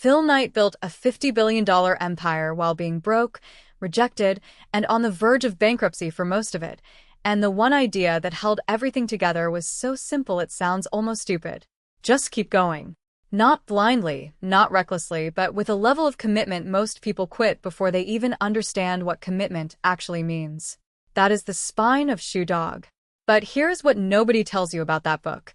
Phil Knight built a $50 billion empire while being broke, rejected, and on the verge of bankruptcy for most of it. And the one idea that held everything together was so simple it sounds almost stupid. Just keep going. Not blindly, not recklessly, but with a level of commitment most people quit before they even understand what commitment actually means. That is the spine of Shoe Dog. But here's what nobody tells you about that book.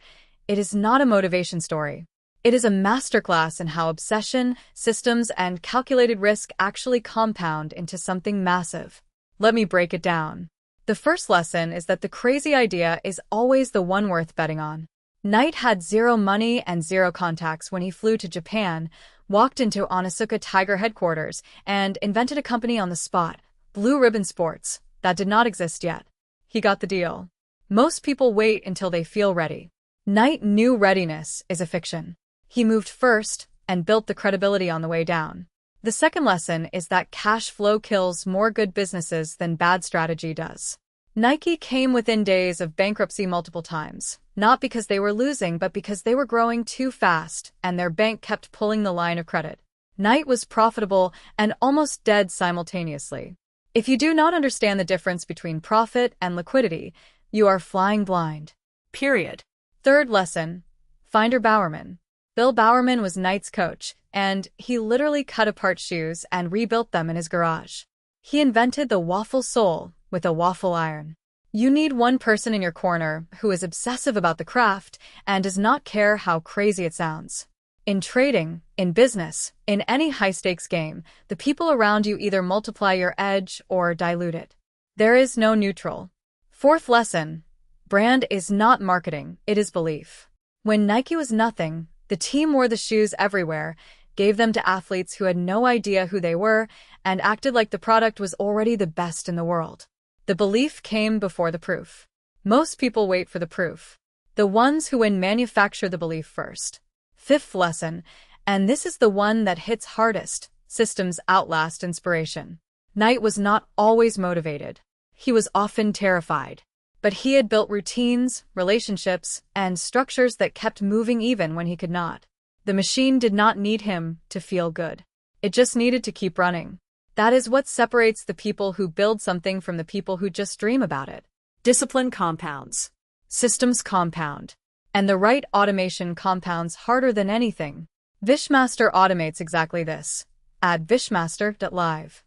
It is not a motivation story. It is a masterclass in how obsession, systems, and calculated risk actually compound into something massive. Let me break it down. The first lesson is that the crazy idea is always the one worth betting on. Knight had zero money and zero contacts when he flew to Japan, walked into Onitsuka Tiger headquarters, and invented a company on the spot, Blue Ribbon Sports, that did not exist yet. He got the deal. Most people wait until they feel ready. Knight knew readiness is a fiction. He moved first and built the credibility on the way down. The second lesson is that cash flow kills more good businesses than bad strategy does. Nike came within days of bankruptcy multiple times, not because they were losing but because they were growing too fast and their bank kept pulling the line of credit. Knight was profitable and almost dead simultaneously. If you do not understand the difference between profit and liquidity, you are flying blind. Period. Third lesson, Finder Bowerman. Bill Bowerman was Knight's coach, and he literally cut apart shoes and rebuilt them in his garage. He invented the waffle sole with a waffle iron. You need one person in your corner who is obsessive about the craft and does not care how crazy it sounds. In trading, in business, in any high-stakes game, the people around you either multiply your edge or dilute it. There is no neutral. Fourth lesson, brand is not marketing, it is belief. When Nike was nothing, the team wore the shoes everywhere, gave them to athletes who had no idea who they were, and acted like the product was already the best in the world. The belief came before the proof. Most people wait for the proof. The ones who win manufacture the belief first. Fifth lesson, and this is the one that hits hardest, systems outlast inspiration. Knight was not always motivated. He was often terrified. But he had built routines, relationships, and structures that kept moving even when he could not. The machine did not need him to feel good. It just needed to keep running. That is what separates the people who build something from the people who just dream about it. Discipline compounds. Systems compound. And the right automation compounds harder than anything. Vishmaster automates exactly this. Add Vishmaster.live.